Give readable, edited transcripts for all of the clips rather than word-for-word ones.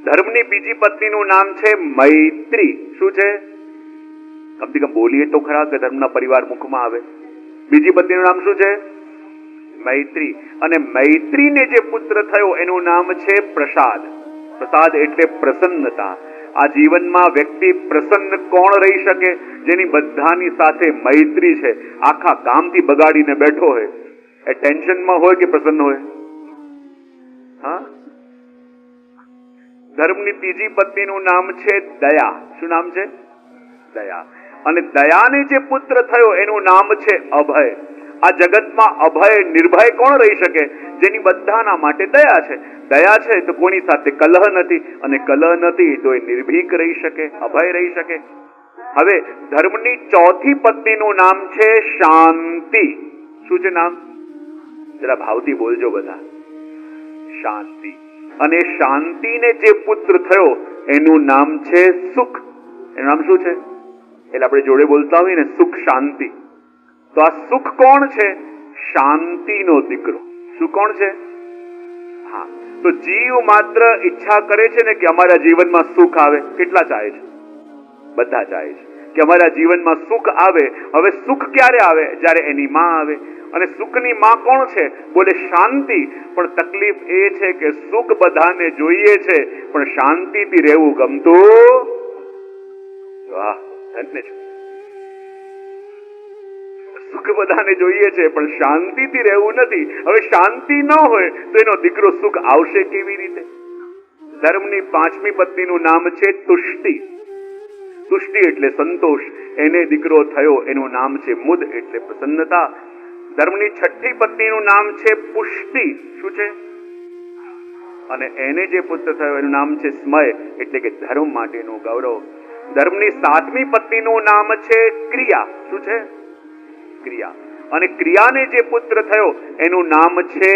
ધર્મની બીજી પત્નીનું નામ છે મૈત્રી. શું છે? કમથી કમ બોલીએ તો ખરા કે ધર્મના પરિવાર મુખમાં આવે. બીજી પત્નીનું નામ શું છે? મૈત્રી. અને મૈત્રીને જે પુત્ર થયો એનું નામ છે પ્રસાદ. પ્રસાદ એટલે પ્રસન્નતા. આ જીવનમાં વ્યક્તિ પ્રસન્ન કોણ રહી શકે? જેની બધાની સાથે મૈત્રી છે. આખા ગામથી બગાડીને બેઠો હોય એ ટેન્શનમાં હોય કે પ્રસન્ન હોય? હા. ધર્મની ત્રીજી પત્નીનું નામ છે દયા. શું નામ છે? દયા. અને દયાને જે પુત્ર થયો એનું નામ છે અભય. આ જગતમાં અભય નિર્ભય કોણ રહી શકે? જેની બધાના માટે દયા છે. દયા છે તો કોની સાથે કલહ નથી, અને કલહ નથી તો એ નિર્ભીક રહી શકે, અભય રહી શકે. હવે ધર્મની ચોથી પત્નીનું નામ છે શાંતિ. શું છે નામ? જરા ભાવથી બોલજો બધા. શાંતિ. અને શાંતિને જે પુત્ર થયો એનું નામ છે સુખ. એનું નામ શું છે? એટલે આપણે જોડે બોલતા હોય ને, સુખ શાંતિ. તો આ સુખ કોણ છે? શાંતિનો દીકરો. શું કોણ છે? હા. તો જીવ માત્ર ઈચ્છા કરે છે ને કે અમારા જીવનમાં સુખ આવે. કેટલા ચાહે છે? બધા ચાહે છે કે અમારા જીવનમાં સુખ આવે. હવે સુખ ક્યારે આવે? જ્યારે એની માં આવે. અને સુખની માં કોણ છે? બોલે શાંતિ. પણ તકલીફ એ છે કે સુખ બધાને જોઈએ છે પણ શાંતિથી રહેવું ગમતું. વાહ, ધન્ય છે. સુખ બધાને જોઈએ છે પણ શાંતિથી રહેવું નથી. હવે શાંતિ ન હોય તો એનો દીકરો સુખ આવશે કેવી રીતે? ધર્મની પાંચમી પત્નીનું નામ છે તુષ્ટિ. તુષ્ટિ એટલે સંતોષ. એને દીકરો થયો એનું નામ છે મુદ એટલે પ્રસન્નતા. ધર્મની છઠ્ઠી પત્નીનું નામ છે પુષ્ટિ. શું છે? અને એને જે પુત્ર થયો એનું નામ છે સ્મય એટલે કે ધર્મ માટેનું ગૌરવ. ધર્મની સાતમી પત્નીનું નામ છે ક્રિયા. શું છે? ક્રિયા. અને ક્રિયાને જે પુત્ર થયો એનું નામ છે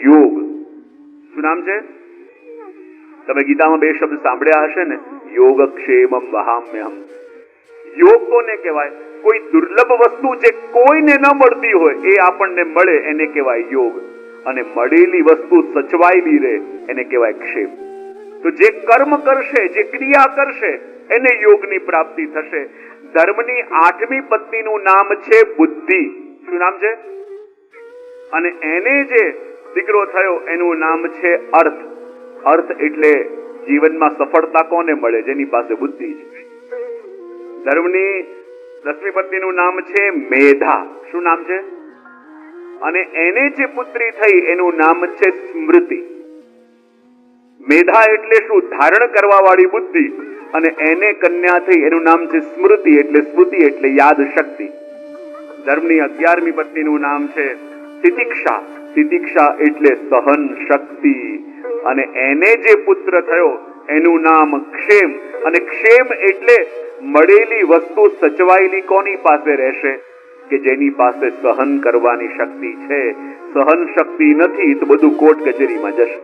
યોગ. શું નામ છે? તમે ગીતામાં બે શબ્દ સાંભળ્યા હશે ને, યોગક્ષેમમ વહામ્યહમ. યોગ કોને કહેવાય? કોઈ દુર્લભ વસ્તુ જે કોઈને ન મળતી હોય એ આપણને મળે એને કહેવાય યોગ. અને મળેલી વસ્તુ સચવાયેલી રહે એને કહેવાય ક્ષેમ. તો જે કર્મ કરશે, જે ક્રિયા કરશે એને યોગની પ્રાપ્તિ થશે. ધર્મની આઠમી પત્નીનું નામ છે બુદ્ધિ. શું નામ છે? અને એને જે દીકરો થયો એનું નામ છે અર્થ. અર્થ એટલે જીવનમાં સફળતા કોને મળે? જેની પાસે બુદ્ધિ છે. ધર્મની દસમી પત્નીનું નામ છે મેધા. શું નામ છે? અને એને જે પુત્રી થઈ એનું નામ છે સ્મૃતિ. મેધા એટલે શું? ધારણ કરવા વાળી બુદ્ધિ. અને એને કન્યા થઈ એનું નામ છે સ્મૃતિ એટલે સ્મૃતિ એટલે યાદ શક્તિ. ધર્મની 11મી પત્નીનું નામ છે તિતિક્ષા. તિતિક્ષા એટલે સહન શક્તિ. અને એને જે પુત્ર થયો એનું નામ ક્ષેમ. અને ક્ષેમ એટલે મળેલી વસ્તુ સચવાયેલી કોની પાસે રહેશે? કે જેની પાસે સહન કરવાની શક્તિ છે. સહન શક્તિ નથી તો બધું કોર્ટ કચેરીમાં જશે.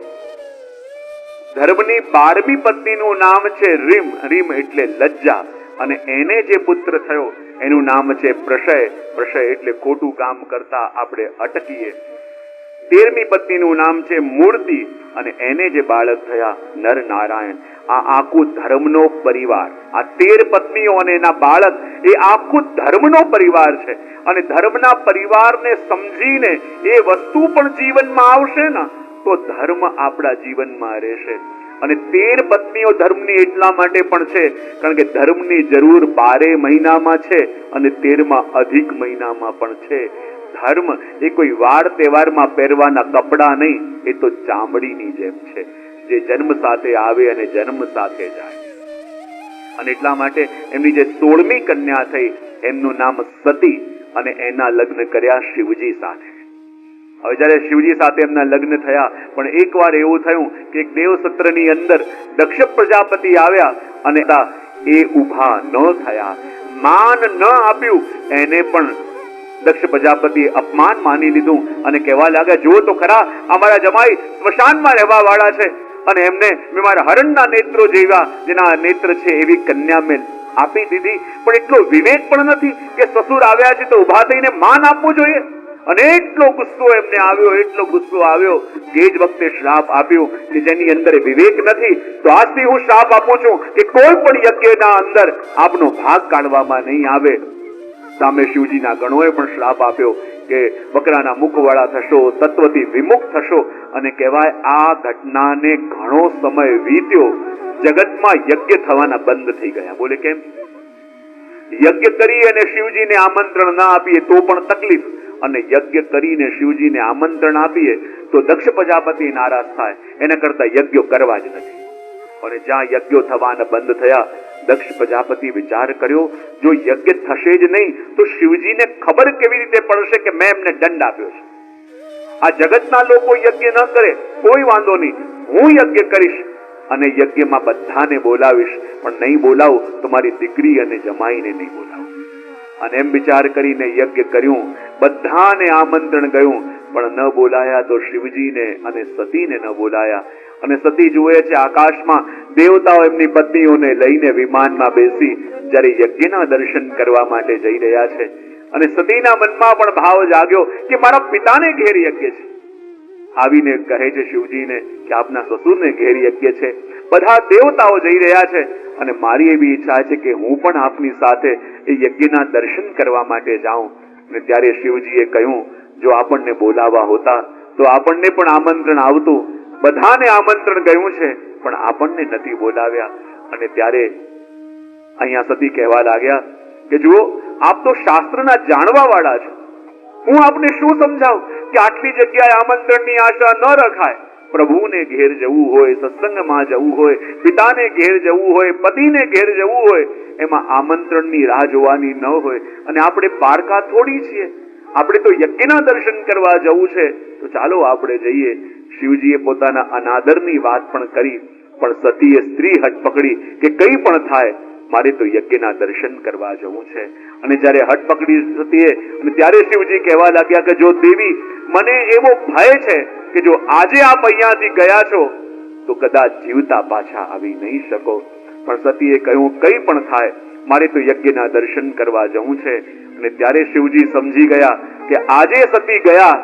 ધર્મની 12મી પત્નીનું નામ છે રીમ. રીમ એટલે લજ્જા. અને એને જે પુત્ર થયો એનું નામ છે પ્રશય. પ્રશય એટલે ખોટું કામ કરતા આપણે અટકીએ. 13મી પત્નીનું નામ છે મૂર્તિ. અને એને જે બાળક થયા નર નારાયણ. આ આખું ધર્મનો પરિવાર. આ 13 પત્નીઓ અને એના બાળક એ આખું ધર્મનો પરિવાર છે. અને ધર્મના પરિવારને સમજીને એ વસ્તુ પણ જીવનમાં આવશે ને તો ધર્મ આપણા જીવનમાં રહેશે. અને 13 પત્નીઓ ધર્મની એટલા માટે પણ છે કારણ કે ધર્મની જરૂર 12 મહિનામાં છે અને 13માં અધિક મહિનામાં પણ છે. ધર્મ એ કોઈ વાર તહેવારમાં પહેરવાના કપડા નહીં, એ તો ચામડીની જેમ છે જે જન્મ સાથે આવે અને જન્મ સાથે જાય. અને એટલા માટે એમની જે 16મી કન્યા થઈ એમનું નામ સતી. અને એના લગ્ન કર્યા શિવજી સાથે. હવે જયારે શિવજી સાથે એમના લગ્ન થયા પણ એકવાર એવું થયું કે એક દેવસત્રની અંદર દક્ષ પ્રજાપતિ આવ્યા અને એ ઊભા ન થયા. માન ન આપ્યું એને પણ દક્ષ પ્રજાપતિ અપમાન માની લીધું અને કહેવા લાગ્યા, જો તો ખરા અમારા જમાઈ સ્મશાનમાં રહેવા વાળા છે અને એમને મેં મારા હરણના નેત્રો જેવા જેના નેત્ર છે એવી કન્યા મેં આપી દીધી. પણ એટલો વિવેક પણ નથી કે સસુર આવ્યા છે તો ઊભા થઈને માન આપવું જોઈએ. અને એટલો ગુસ્સો એમને આવ્યો, એટલો ગુસ્સો આવ્યો કે એ જ વખતે શ્રાપ આપ્યો કે જેની અંદર વિવેક નથી, તો આજથી હું શ્રાપ આપું છું કે કોઈ પણ યજ્ઞના અંદર આપનો ભાગ કાઢવામાં નહીં આવે. સામે શિવજીના ગણોએ પણ શ્રાપ આપ્યો કે બકરાના મુખવાળા થશો, તત્વથી વિમુખ થશો. અને કહેવાય આ ઘટનાને ઘણો સમય વીત્યો, જગતમાં યજ્ઞ થવાના બંધ થઈ ગયા. બોલે કેમ? યજ્ઞ કરી અને શિવજીને આમંત્રણ ના આપીએ તો પણ તકલીફ, અને યજ્ઞ કરીને શિવજીને આમંત્રણ આપીએ તો દક્ષ પ્રજાપતિ નારાજ થાય. એના કરતા યજ્ઞો કરવા જ નથી. અને જ્યાં યજ્ઞો થવાના બંધ થયા, દક્ષ પ્રજાપતિ વિચાર કર્યો જો યજ્ઞ થશે જ નહીં તો શિવજીને ખબર કેવી રીતે પડશે કે મેં એમને દંડ આપ્યો છે. આ જગતના લોકો યજ્ઞ ન કરે કોઈ વાંધો નહીં, હું યજ્ઞ કરીશ અને યજ્ઞમાં બધાને બોલાવીશ, પણ નહીં બોલાવું તો મારી દીકરી અને જમાઈને નહીં બોલાવું. અને એમ વિચાર કરીને યજ્ઞ કર્યું, બધાને આમંત્રણ ગયું, પણ ન બોલાયા તો શિવજીને અને સતીને ન બોલાયા. અને સતી જુએ છે આકાશમાં દેવતાઓ એમની પત્નીઓને લઈને વિમાનમાં બેસી જ્યારે યજ્ઞના દર્શન કરવા માટે જઈ રહ્યા છે. અને સતીના મનમાં પણ ભાવ જાગ્યો કે મારા પિતાને ઘેર યજ્ઞ છે. આવીને કહે છે શિવજીને કે આપના સસુરને ઘેર યજ્ઞ છે, બધા દેવતાઓ જઈ રહ્યા છે અને મારી એવી ઈચ્છા છે કે હું પણ આપની સાથે એ યજ્ઞના દર્શન કરવા માટે જાઉં. અને ત્યારે શિવજીએ કહ્યું જો આપણને બોલાવા હોતા તો આપણને પણ આમંત્રણ આવતું, બધાને આમંત્રણ ગયું છે પણ આપણને નથી બોલાવ્યા. અને ત્યારે અહીંયા સતી કહેવા લાગ્યા કે જુઓ આપ તો શાસ્ત્રના જાણવા વાળા છો, હું આપને શું સમજાવું કે આટલી જગ્યાએ આમંત્રણની આશા ન રખાય. પ્રભુને ઘેર જવું હોય, સત્સંગમાં જવું હોય, પિતાને ઘેર જવું હોય, પતિને ઘેર જવું હોય, એમાં આમંત્રણની રાહ જોવાની ન હોય. અને આપણે પારકા થોડી છીએ, આપણે તો યજ્ઞના દર્શન કરવા જવું છે, તો ચાલો આપણે જઈએ. શિવજીએ પોતાના અનાદરની વાત પણ કરી, પણ સતીએ સ્ત્રી હટ પકડી કે કંઈ પણ થાય મારે તો યજ્ઞના દર્શન કરવા જવું છે. અને જ્યારે હટ પકડી સતીએ, અને ત્યારે શિવજી કહેવા લાગ્યા કે જો દેવી મને એવો ભય છે કે જો આજે આપ અહીંયાથી ગયા છો તો કદાચ જીવતા પાછા આવી નહીં શકો. પણ સતીએ કહ્યું કંઈ પણ થાય મારે તો યજ્ઞના દર્શન કરવા જવું છે. અને ત્યારે શિવજી સમજી ગયા કે આજે સતી ગયા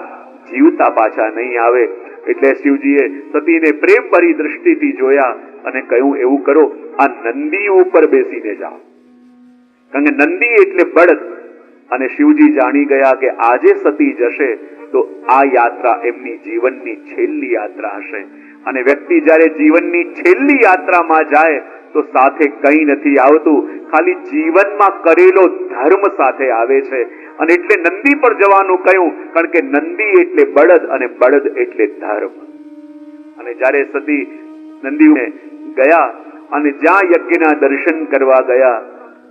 જીવતા પાછા નહીં આવે. એટલે શિવજીએ સતીને પ્રેમ ભરી દ્રષ્ટિથી જોયા અને કહ્યું એવું કરો આ નંદી ઉપર બેસીને જાઓ, કારણ કે નંદી એટલે બળદ. અને શિવજી જાણી ગયા કે આજે સતી જશે તો આ યાત્રા એમની જીવનની છેલ્લી યાત્રા હશે. અને વ્યક્તિ જ્યારે જીવનની છેલ્લી યાત્રામાં જાય તો સાથે કંઈ નથી આવતું, ખાલી જીવનમાં કરેલો ધર્મ સાથે આવે છે. અને એટલે નંદી પર જવાનું કહ્યું, કારણ કે નંદી એટલે બળદ અને બળદ એટલે ધર્મ. અને જ્યારે સતી નંદીને ગયા અને જ્યાં યજ્ઞના દર્શન કરવા ગયા,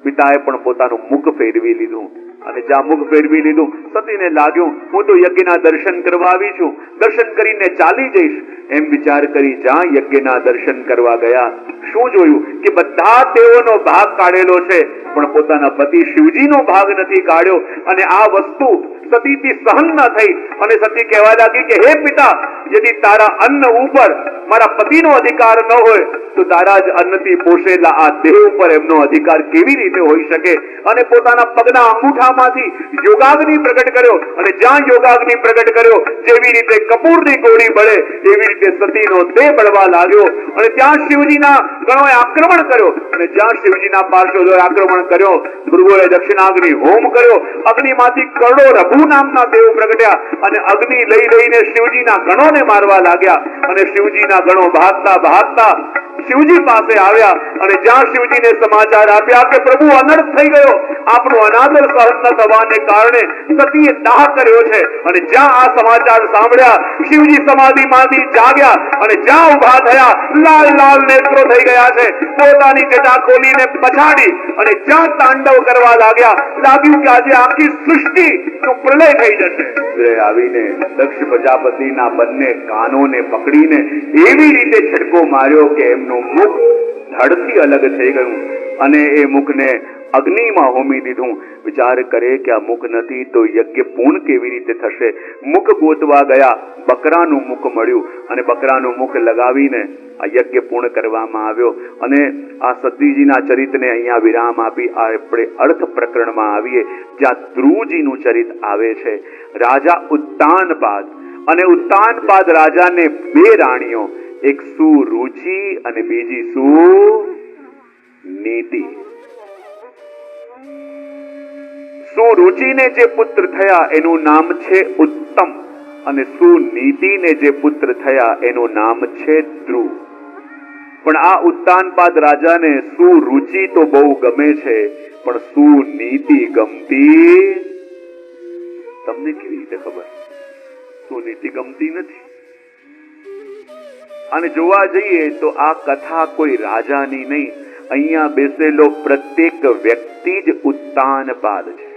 પિતાએ પણ પોતાનું મુખ ફેરવી લીધું. અને જ્યાં મુખ ફેરવી લીધું સતીને લાગ્યું હું તો યજ્ઞના દર્શન કરવા આવી છું, દર્શન કરીને ચાલી જઈશ. એમ વિચાર કરી જ્યાં યજ્ઞના દર્શન કરવા ગયા, શું જોયું કે બધા તેઓનો ભાગ કાઢેલો છે પણ પોતાના પતિ શિવજીનો ભાગ નથી કાઢ્યો. અને આ વસ્તુ સતીથી સહન ન થઈ અને સતી કહેવા લાગી કે હે પિતા, यदि તારા અન્ન ઉપર મારા પતિનો અધિકાર ન હોય તો તારા જ અન્નથી પોષેલા આ દેહ ઉપર એમનો અધિકાર કેવી રીતે હોઈ શકે. અને પોતાના પગના અંગૂઠામાંથી યોગાગ્નિ પ્રગટ કર્યો. અને જ્યાં યોગાગ્નિ પ્રગટ કર્યો, જેવી રીતે કપૂરની ગોળી બળે એવી રીતે સતીનો દેહ બળવા લાગ્યો. અને ત્યાં શિવજીના ગણોએ આક્રમણ કર્યો. અને જ્યાં શિવજીના પાર્ષદોએ આક્રમણ કર્યો, ભૃગુએ દક્ષિણાગ્નિ હોમ કર્યો. અગ્નિમાંથી કરડો રઘુ નામના દેવ પ્રગટ્યા અને અગ્નિ લઈ લઈને શિવજીના ગણોને મારવા લાગ્યા. અને શિવજીના ગણો ભાગતા ભાગતા શિવજી પાસે આવ્યા અને જ્યાં શિવજીને સમાચાર આપ્યા કે પ્રભુ અનર્થ થઈ ગયો, આપનો અનાદર સહન ન થવાને કારણે સતીએ દાહ કર્યો છે. અને જ્યાં આ સમાચાર સાંભળ્યા શિવજી સમાધિમાંથી જાગ્યા અને જ્યાં ઉભા થયા લાલ લાલ નેત્રો થઈ ગયા છે. પોતાની જટા ખોલીને પછાડી અને જ્યાં તાંડવ કરવા લાગ્યા, લાગ્યું કે આજે આખી સૃષ્ટિનો પ્રલય થઈ જશે. આવીને દક્ષ પ્રજાપતિના બંને કાનોને પકડીને એવી રીતે છટકો માર્યો કે એમનું મુખ ધડથી અલગ થઈ ગયું અને એ મુખને અગ્નિમાં હોમી દીધું. વિચાર કરે કે આ મુખ નથી તો યજ્ઞ પૂર્ણ કેવી રીતે થશે. મુખ ગોતવા ગયા, બકરાનું મુખ મળ્યું અને બકરાનું મુખ લગાવીને આ યજ્ઞ પૂર્ણ કરવામાં આવ્યો. અને આ સતીજીના ચરિત્રને અહીંયા વિરામ આપી આપણે અર્થ પ્રકરણમાં આવીએ જ્યાં ધ્રુવજીનું ચરિત્ર આવે છે. રાજા ઉત્તાનપાદ, અને ઉત્તાનપાદ રાજાને બે રાણીઓ, એક સુરુચિ અને બીજી સુનીતિ. સુરુચિને જે પુત્ર થયા એનું નામ છે ઉત્તમ, અને સુનીતિને જે પુત્ર થયા એનું નામ છે ધ્રુવ. પણ આ ઉત્તાનપાદ રાજાને સુરુચિ તો બહુ ગમે છે, પણ સુનીતિ ગમતી તમને કેવી રીતે ખબર? સુનીતિ ગમતી નથી. અને જોવા જઈએ તો આ કથા કોઈ રાજાની નહીં, અહીંયા બેસેલો પ્રત્યેક વ્યક્તિ જ ઉત્તાનપાદ છે.